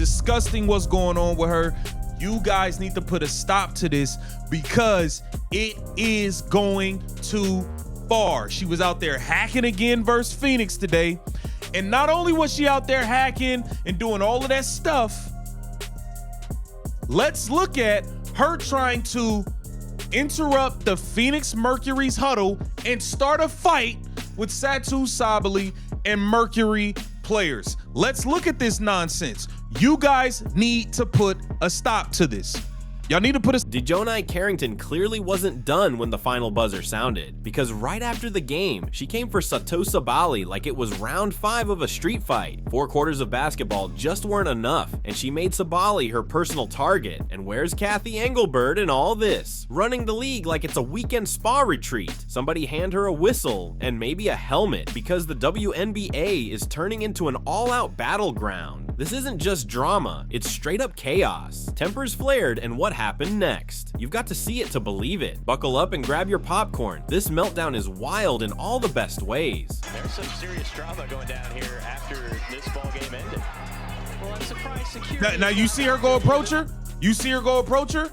disgusting what's going on with her. You guys need to put a stop to this because it is going too far. She was out there hacking again versus Phoenix today. And not only was she out there hacking and doing all of that stuff, let's look at her trying to interrupt the Phoenix Mercury's huddle and start a fight with Satou Sabally and Mercury players. Let's look at this nonsense. You guys need to put a stop to this. Y'all need to put a... Dijonai Carrington clearly wasn't done when the final buzzer sounded, because right after the game, she came for Satou Sabally like it was round 5 of a street fight. 4 quarters of basketball just weren't enough, and she made Sabally her personal target. And where's Cathy Engelbert in all this? Running the league like it's a weekend spa retreat. Somebody hand her a whistle and maybe a helmet, because the WNBA is turning into an all-out battleground. This isn't just drama, it's straight up chaos. Tempers flared, and what happened next? You've got to see it to believe it. Buckle up and grab your popcorn. This meltdown is wild in all the best ways. There's some serious drama going down here after this ball game ended. Well, I'm surprised security... Now you see her go approach her? You see her go approach her?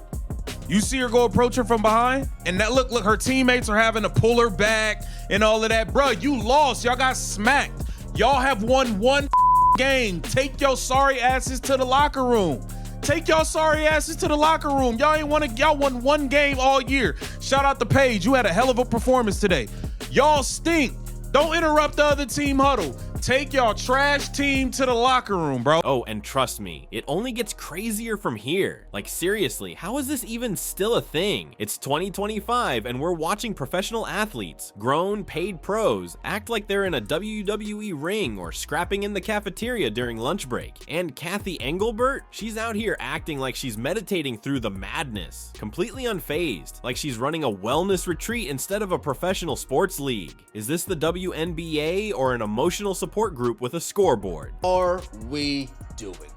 You see her go approach her from behind? And that look, her teammates are having to pull her back and all of that. Bruh, you lost. Y'all got smacked. Y'all have won one game. Take your sorry asses to the locker room. Take y'all sorry asses to the locker room. Y'all won one game all year. Shout out to Paige. You had a hell of a performance today. Y'all stink. Don't interrupt the other team huddle. Take y'all trash team to the locker room, bro. Oh, and trust me, it only gets crazier from here. Like seriously, how is this even still a thing? It's 2025 and we're watching professional athletes, grown, paid pros, act like they're in a WWE ring or scrapping in the cafeteria during lunch break. And Cathy Engelbert, she's out here acting like she's meditating through the madness, completely unfazed, like she's running a wellness retreat instead of a professional sports league. Is this the WNBA or an emotional support group with a scoreboard? Are we doing?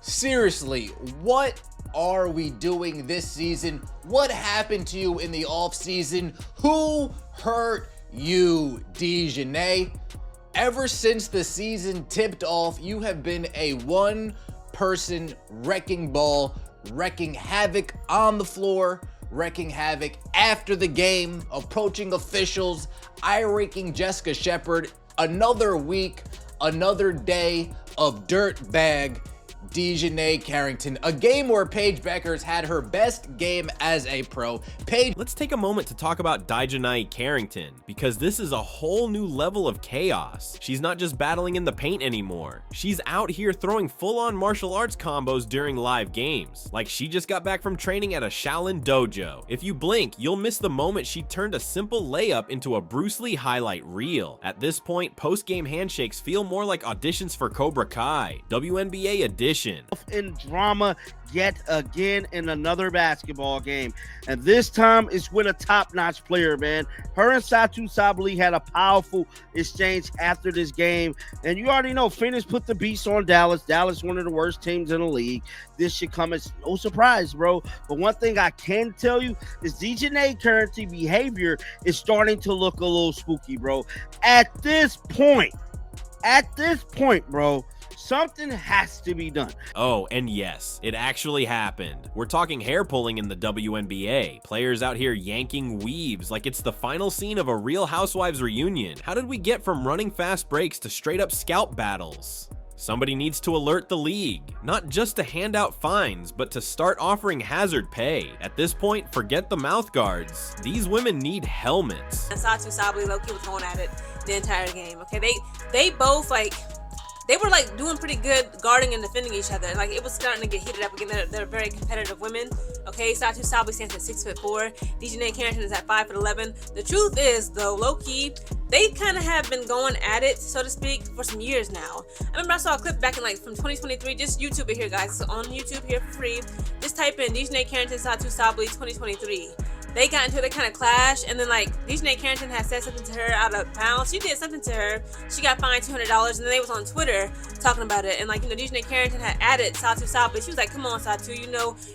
Seriously, what are we doing this season? What happened to you in the off season? Who hurt you, Dijonai? Ever since the season tipped off, you have been a one-person wrecking ball, wrecking havoc on the floor, wrecking havoc after the game, approaching officials, eye-raking Jessica Shepard. Another week, another day of dirtbag Dijonai Carrington. A game where Paige Bueckers had her best game as a pro. Let's take a moment to talk about Dijonai Carrington, because this is a whole new level of chaos. She's not just battling in the paint anymore. She's out here throwing full-on martial arts combos during live games, like she just got back from training at a Shaolin dojo. If you blink, you'll miss the moment she turned a simple layup into a Bruce Lee highlight reel. At this point, post-game handshakes feel more like auditions for Cobra Kai, WNBA edition. In drama yet again in another basketball game, and this time it's with a top-notch player, man. Her and Satou Sabally had a powerful exchange after this game, and you already know Phoenix put the beast on Dallas. Dallas, one of the worst teams in the league. This should come as no surprise, bro. But one thing I can tell you is Dijonai Carrington behavior is starting to look a little spooky, bro. At this point, bro, something has to be done. Oh, and yes, it actually happened. We're talking hair pulling in the WNBA. Players out here yanking weaves like it's the final scene of a Real Housewives reunion. How did we get from running fast breaks to straight up scalp battles? Somebody needs to alert the league, not just to hand out fines, but to start offering hazard pay. At this point, forget the mouth guards. These women need helmets. And Satou Sabally low-key was going at it the entire game, okay? They both, they were like doing pretty good guarding and defending each other. Like it was starting to get heated up again. They're very competitive women. Okay, Satou Sabally stands at 6'4". Dijonai Carrington is at 5'11". The truth is, though, low key, they kind of have been going at it, so to speak, for some years now. I remember I saw a clip back in from 2023. Just YouTube it here, guys. So on YouTube here for free. Just type in Dijonai Carrington, Satou Sabally 2023. They got into it, they kind of clashed, and then Dijonai Carrington had said something to her out of bounds. She did something to her. She got fined $200, and then they was on Twitter talking about it. And Dijonai Carrington had added Satou Sabally. She was like, "Come on, Satou,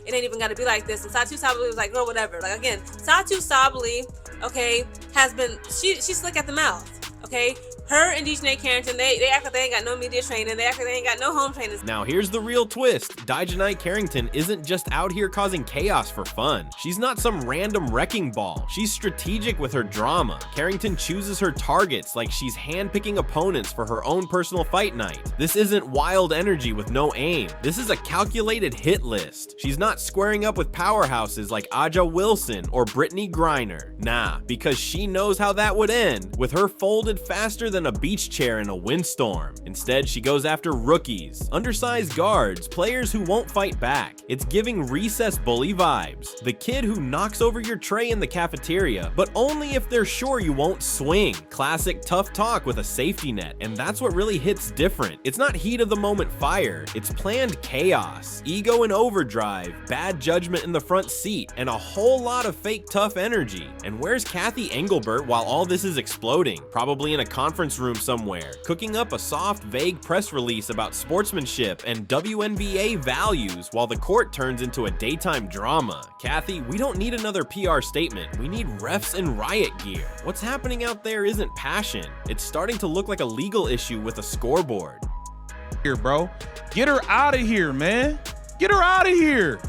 it ain't even gotta be like this." And Satou Sabally was like, "Girl, whatever." Again, Satou Sabally, okay, has been she's slick at the mouth. Okay, Her and Dijonai Carrington, they act like they ain't got no media training. They act like they ain't got no home training. Now here's the real twist. Dijonai Carrington isn't just out here causing chaos for fun. She's not some random wrecking ball. She's strategic with her drama. Carrington chooses her targets like she's handpicking opponents for her own personal fight night. This isn't wild energy with no aim. This is a calculated hit list. She's not squaring up with powerhouses like Aja Wilson or Brittany Griner. Nah, because she knows how that would end, with her folded faster than a beach chair in a windstorm. Instead, she goes after rookies, undersized guards, players who won't fight back. It's giving recess bully vibes. The kid who knocks over your tray in the cafeteria, but only if they're sure you won't swing. Classic tough talk with a safety net, and that's what really hits different. It's not heat of the moment fire, it's planned chaos, ego in overdrive, bad judgment in the front seat, and a whole lot of fake tough energy. And where's Cathy Engelbert while all this is exploding? Probably in a conference room somewhere, cooking up a soft, vague press release about sportsmanship and WNBA values while the court turns into a daytime drama. Cathy, we don't need another PR statement. We need refs in riot gear. What's happening out there isn't passion. It's starting to look like a legal issue with a scoreboard. Here, bro. Get her out of here, man. Get her out of here.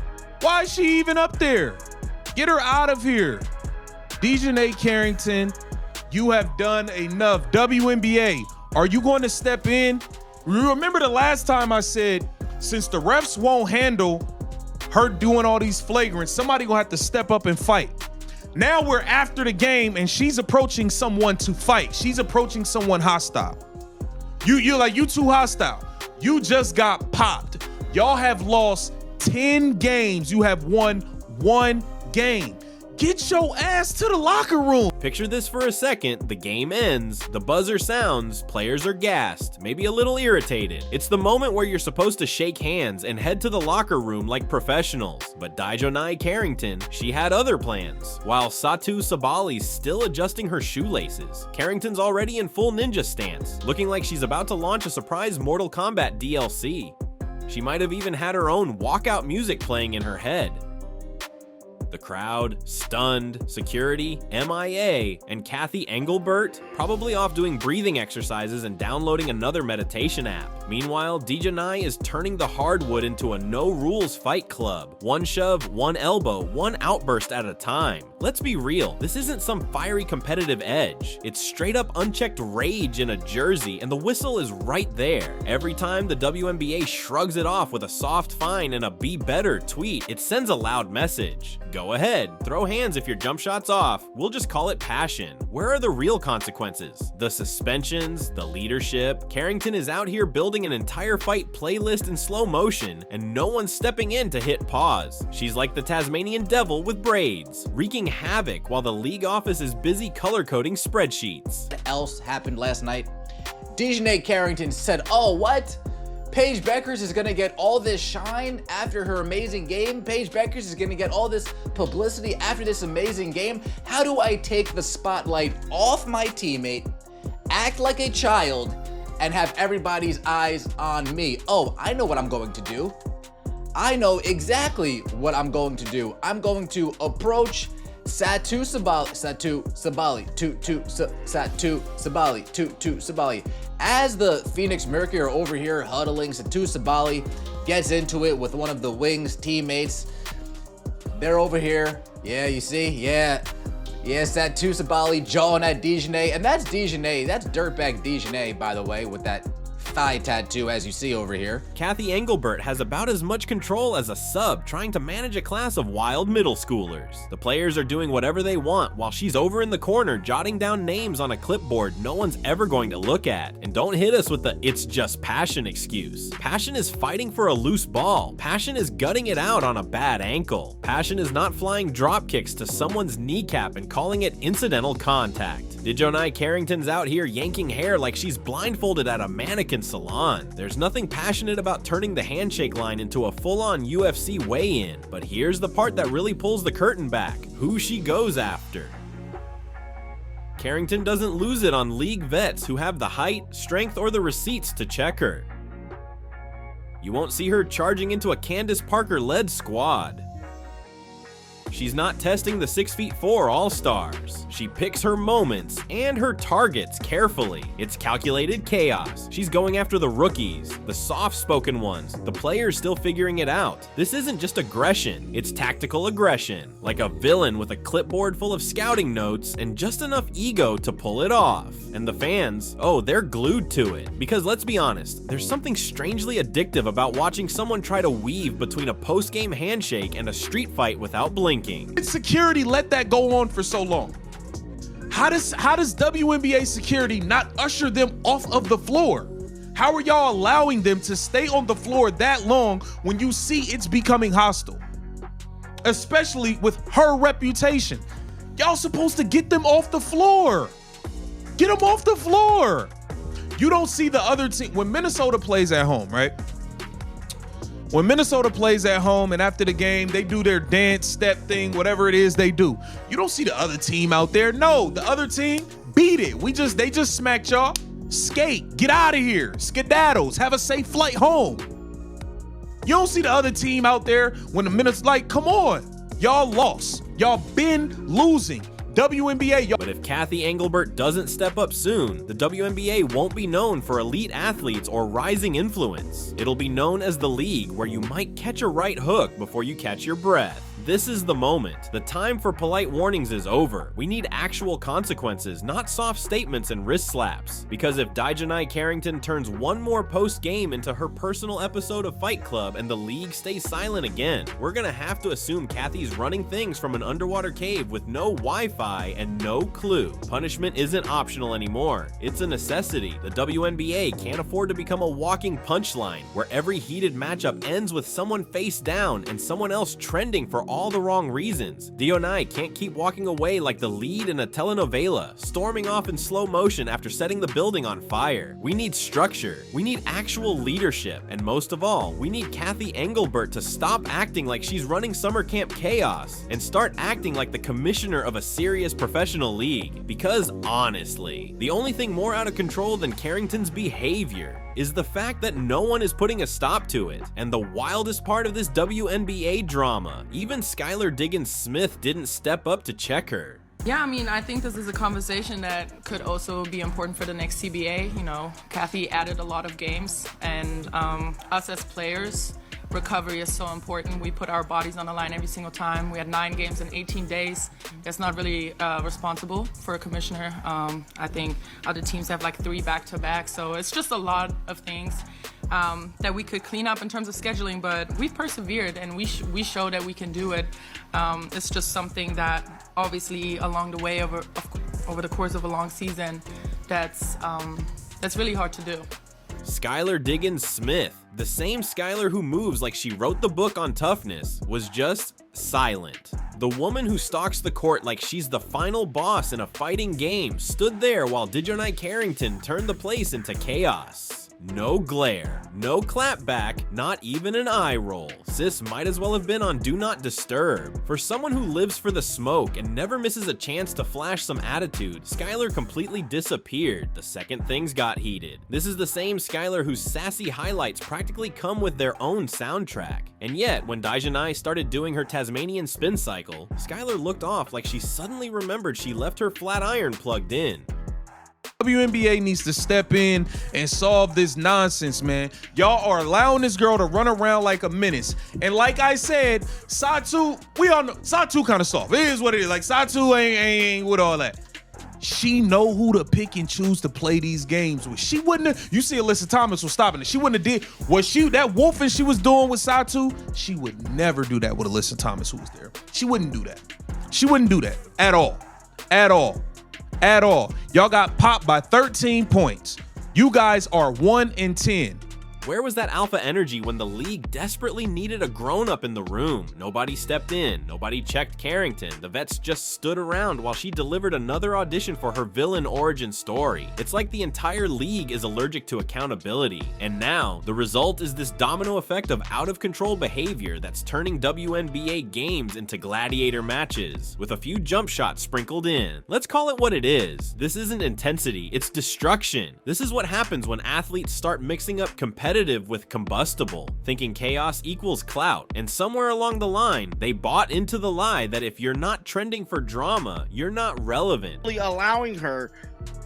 Why is she even up there? Get her out of here. Dijonai Carrington, you have done enough. WNBA, are you going to step in? Remember the last time I said, since the refs won't handle her doing all these flagrants, somebody gonna have to step up and fight. Now we're after the game and she's approaching someone to fight. She's approaching someone hostile. You too hostile. You just got popped. Y'all have lost 10 games. You have won 1 game. Get your ass to the locker room. Picture this for a second. The game ends, the buzzer sounds, players are gassed, maybe a little irritated. It's the moment where you're supposed to shake hands and head to the locker room like professionals. But Dijonai Carrington, she had other plans. While Satou Sabally's still adjusting her shoelaces, Carrington's already in full ninja stance, looking like she's about to launch a surprise Mortal Kombat DLC. She might have even had her own walkout music playing in her head. The crowd, stunned, security, MIA, and Cathy Engelbert probably off doing breathing exercises and downloading another meditation app. Meanwhile, Dijonai is turning the hardwood into a no-rules fight club. One shove, one elbow, one outburst at a time. Let's be real, this isn't some fiery competitive edge. It's straight up unchecked rage in a jersey, and the whistle is right there. Every time the WNBA shrugs it off with a soft fine and a be better tweet, it sends a loud message. Go ahead, throw hands if your jump shot's off. We'll just call it passion. Where are the real consequences? The suspensions, the leadership. Carrington is out here building an entire fight playlist in slow motion, and no one's stepping in to hit pause. She's like the Tasmanian devil with braids, wreaking havoc while the league office is busy color coding spreadsheets. What else happened last night? Dijonai Carrington said, oh, what? Paige Beckers is gonna get all this shine after her amazing game. Paige Beckers is gonna get all this publicity after this amazing game. How do I take the spotlight off my teammate, act like a child, and have everybody's eyes on me? Oh, I know what I'm going to do. I know exactly what I'm going to do. I'm going to approach Satou Sabally. As the Phoenix Mercury are over here huddling, Satou Sabally gets into it with one of the Wings teammates. They're over here. Yeah, you see? Yeah, Satou Sabally jawing at Dijonai. And that's Dijonai. That's dirtbag Dijonai, by the way, with that thigh tattoo as you see over here. Cathy Engelbert has about as much control as a sub trying to manage a class of wild middle schoolers. The players are doing whatever they want while she's over in the corner jotting down names on a clipboard no one's ever going to look at. And don't hit us with the "it's just passion" excuse. Passion is fighting for a loose ball. Passion is gutting it out on a bad ankle. Passion is not flying drop kicks to someone's kneecap and calling it incidental contact. Dijonai Carrington's out here yanking hair like she's blindfolded at a mannequin salon. There's nothing passionate about turning the handshake line into a full-on UFC weigh-in. But here's the part that really pulls the curtain back: who she goes after. Carrington doesn't lose it on league vets who have the height, strength, or the receipts to check her. You won't see her charging into a Candace Parker-led squad. She's not testing the 6'4" all-stars. She picks her moments and her targets carefully. It's calculated chaos. She's going after the rookies, the soft-spoken ones, the players still figuring it out. This isn't just aggression, it's tactical aggression, like a villain with a clipboard full of scouting notes and just enough ego to pull it off. And the fans, oh, they're glued to it. Because let's be honest, there's something strangely addictive about watching someone try to weave between a post-game handshake and a street fight without blinking. Security let that go on for so long. How does WNBA security not usher them off of the floor? How are y'all allowing them to stay on the floor that long when you see it's becoming hostile? Especially with her reputation. Y'all supposed to get them off the floor. Get them off the floor. You don't see the other team. When Minnesota plays at home, right? When Minnesota plays at home and after the game, they do their dance, step thing, whatever it is they do. You don't see the other team out there. No, the other team beat it. They just smacked y'all. Skate, get out of here. Skedaddles, have a safe flight home. You don't see the other team out there when the minutes like, come on. Y'all lost. Y'all been losing. WNBA, y'all. But if Kathy Engelbert doesn't step up soon, the WNBA won't be known for elite athletes or rising influence. It'll be known as the league where you might catch a right hook before you catch your breath. This is the moment. The time for polite warnings is over. We need actual consequences, not soft statements and wrist slaps. Because if Dijonai Carrington turns one more post-game into her personal episode of Fight Club and the league stays silent again, we're gonna have to assume Kathy's running things from an underwater cave with no Wi-Fi and no clue. Punishment isn't optional anymore. It's a necessity. The WNBA can't afford to become a walking punchline where every heated matchup ends with someone face down and someone else trending for all the wrong reasons. Dijonai can't keep walking away like the lead in a telenovela, storming off in slow motion after setting the building on fire. We need structure. We need actual leadership. And most of all, we need Kathy Engelbert to stop acting like she's running summer camp chaos and start acting like the commissioner of a serious professional league. Because honestly, the only thing more out of control than Carrington's behavior is the fact that no one is putting a stop to it. And the wildest part of this WNBA drama, even Skylar Diggins-Smith didn't step up to check her. Yeah, I mean, I think this is a conversation that could also be important for the next CBA. You know, Kathy added a lot of games, and us as players, recovery is so important. We put our bodies on the line every single time. We had 9 games in 18 days. That's not really responsible for a commissioner. I think other teams have like 3 back-to-back, so it's just a lot of things that we could clean up in terms of scheduling, but we've persevered and we show that we can do it. It's just something that obviously along the way over the course of a long season, that's really hard to do. Skylar Diggins-Smith, the same Skylar who moves like she wrote the book on toughness, was just silent. The woman who stalks the court like she's the final boss in a fighting game stood there while Dijonai Carrington turned the place into chaos. No glare, no clap back, not even an eye roll. Sis might as well have been on Do Not Disturb. For someone who lives for the smoke and never misses a chance to flash some attitude, Skylar completely disappeared the second things got heated. This is the same Skylar whose sassy highlights practically come with their own soundtrack. And yet, when Dijonai started doing her Tasmanian spin cycle, Skylar looked off like she suddenly remembered she left her flat iron plugged in. WNBA needs to step in and solve this nonsense, man. Y'all are allowing this girl to run around like a menace. And like I said, Satou, Satou kind of soft. It is what it is. Like Satou ain't with all that. She know who to pick and choose to play these games with. She wouldn't have, you see Alyssa Thomas was stopping it. She wouldn't have did what that wolfing she was doing with Satou. She would never do that with Alyssa Thomas who was there. She wouldn't do that. She wouldn't do that at all. At all. At all. Y'all got popped by 13 points. You guys are 1-10. Where was that alpha energy when the league desperately needed a grown-up in the room? Nobody stepped in, nobody checked Carrington. The vets just stood around while she delivered another audition for her villain origin story. It's like the entire league is allergic to accountability. And now, the result is this domino effect of out-of-control behavior that's turning WNBA games into gladiator matches, with a few jump shots sprinkled in. Let's call it what it is. This isn't intensity, it's destruction. This is what happens when athletes start mixing up competitive competitive with combustible, thinking chaos equals clout, and somewhere along the line, they bought into the lie that if you're not trending for drama, you're not relevant. Allowing her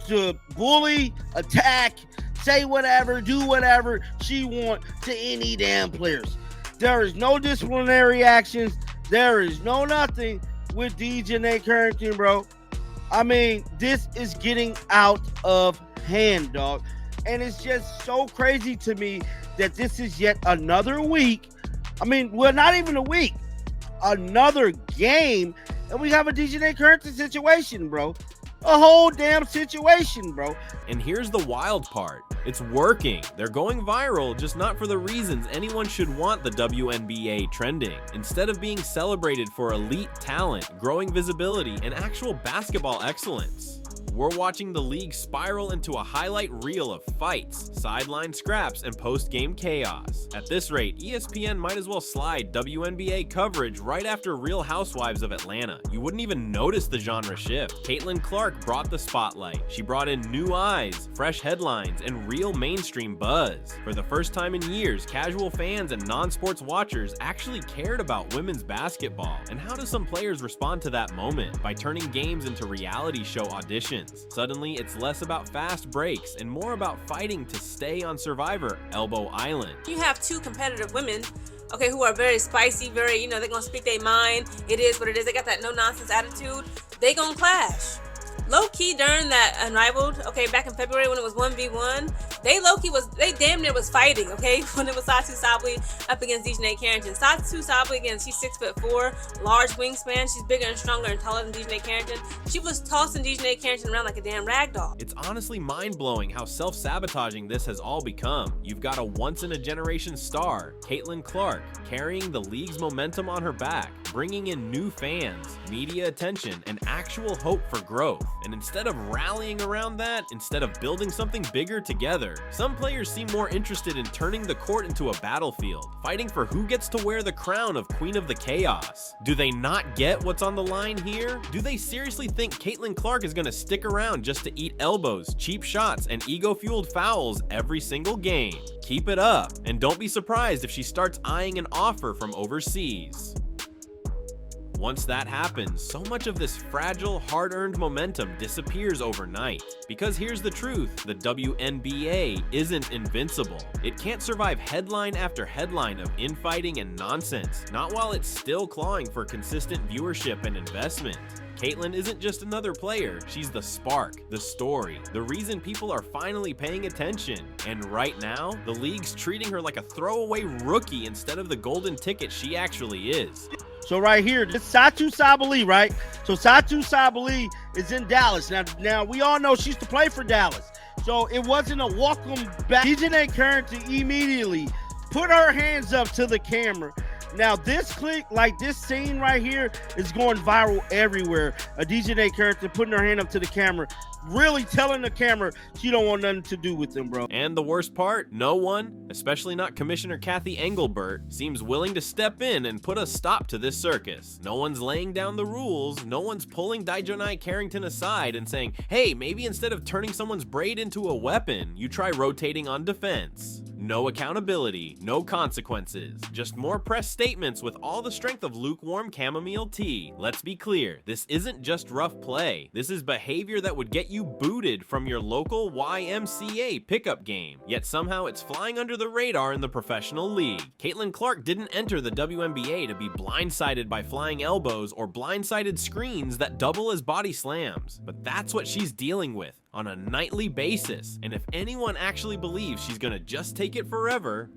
to bully, attack, say whatever, do whatever she wants to any damn players. There is no disciplinary actions. There is no nothing with Dijonai Carrington, bro. I mean, this is getting out of hand, dog. And it's just so crazy to me that this is yet another week. I mean, well, not even a week. Another game. And we have a Dijonai Carrington situation, bro. A whole damn situation, bro. And here's the wild part. It's working. They're going viral, just not for the reasons anyone should want the WNBA trending. Instead of being celebrated for elite talent, growing visibility, and actual basketball excellence, we're watching the league spiral into a highlight reel of fights, sideline scraps, and post-game chaos. At this rate, ESPN might as well slide WNBA coverage right after Real Housewives of Atlanta. You wouldn't even notice the genre shift. Caitlin Clark brought the spotlight. She brought in new eyes, fresh headlines, and real mainstream buzz. For the first time in years, casual fans and non-sports watchers actually cared about women's basketball. And how do some players respond to that moment? By turning games into reality show auditions. Suddenly, it's less about fast breaks and more about fighting to stay on Survivor Elbow Island. You have two competitive women, okay, who are very spicy, very, they're gonna speak their mind. It is what it is. They got that no nonsense attitude. They gonna clash. Low key during that Unrivaled, okay, back in February when it was 1v1, they damn near was fighting, okay, when it was Satou Sabally up against Dijonai Carrington. Satou Sabally, again, she's 6'4", large wingspan, she's bigger and stronger and taller than Dijonai Carrington. She was tossing Dijonai Carrington around like a damn ragdoll. It's honestly mind-blowing how self-sabotaging this has all become. You've got a once-in-a-generation star, Caitlin Clark, carrying the league's momentum on her back, bringing in new fans, media attention, and actual hope for growth. And instead of rallying around that, instead of building something bigger together, some players seem more interested in turning the court into a battlefield, fighting for who gets to wear the crown of Queen of the Chaos. Do they not get what's on the line here? Do they seriously think Caitlin Clark is going to stick around just to eat elbows, cheap shots, and ego-fueled fouls every single game? Keep it up, and don't be surprised if she starts eyeing an offer from overseas. Once that happens, so much of this fragile, hard-earned momentum disappears overnight. Because here's the truth, the WNBA isn't invincible. It can't survive headline after headline of infighting and nonsense, not while it's still clawing for consistent viewership and investment. Caitlin isn't just another player, she's the spark, the story, the reason people are finally paying attention. And right now, the league's treating her like a throwaway rookie instead of the golden ticket she actually is. So right here, this Satou Sabally, right? So Satou Sabally is in Dallas. Now we all know she used to play for Dallas. So it wasn't a welcome back. Dijonai Carrington immediately put her hands up to the camera. Now this clip, like this scene right here, is going viral everywhere. Dijonai Carrington putting her hand up to the camera, really telling the camera she don't want nothing to do with them, bro. And the worst part, no one, especially not Commissioner Kathy Engelbert, seems willing to step in and put a stop to this circus. No one's laying down the rules, no one's pulling Dijonai Carrington aside and saying, hey, maybe instead of turning someone's braid into a weapon, you try rotating on defense. No accountability, no consequences, just more press statements with all the strength of lukewarm chamomile tea. Let's be clear, this isn't just rough play. This is behavior that would get you booted from your local YMCA pickup game, yet somehow it's flying under the radar in the professional league. Caitlin Clark didn't enter the WNBA to be blindsided by flying elbows or blindsided screens that double as body slams, but that's what she's dealing with on a nightly basis. And if anyone actually believes she's gonna just take it forever,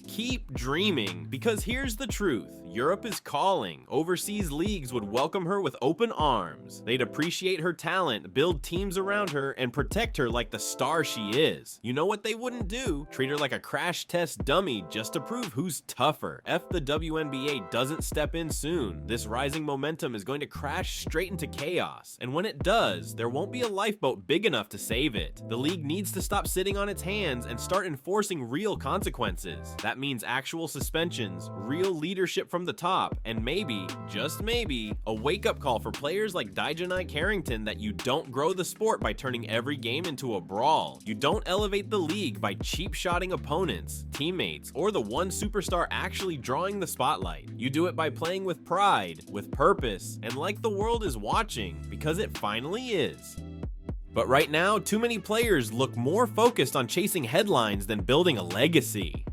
keep dreaming, because here's the truth. Europe is calling. Overseas leagues would welcome her with open arms. They'd appreciate her talent, build teams around her, and protect her like the star she is. You know what they wouldn't do? Treat her like a crash test dummy just to prove who's tougher. If the WNBA doesn't step in soon, this rising momentum is going to crash straight into chaos. And when it does, there won't be a lifeboat big enough to save it. The league needs to stop sitting on its hands and start enforcing real consequences. That That means actual suspensions, real leadership from the top, and maybe, just maybe, a wake-up call for players like Dijonai Carrington that you don't grow the sport by turning every game into a brawl. You don't elevate the league by cheap-shotting opponents, teammates, or the one superstar actually drawing the spotlight. You do it by playing with pride, with purpose, and like the world is watching, because it finally is. But right now, too many players look more focused on chasing headlines than building a legacy.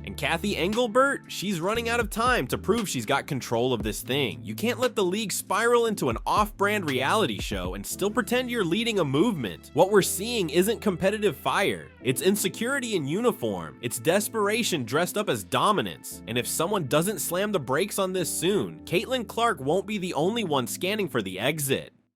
And Cathy Engelbert, she's running out of time to prove she's got control of this thing. You can't let the league spiral into an off-brand reality show and still pretend you're leading a movement. What we're seeing isn't competitive fire. It's insecurity in uniform. It's desperation dressed up as dominance. And if someone doesn't slam the brakes on this soon, Caitlin Clark won't be the only one scanning for the exit.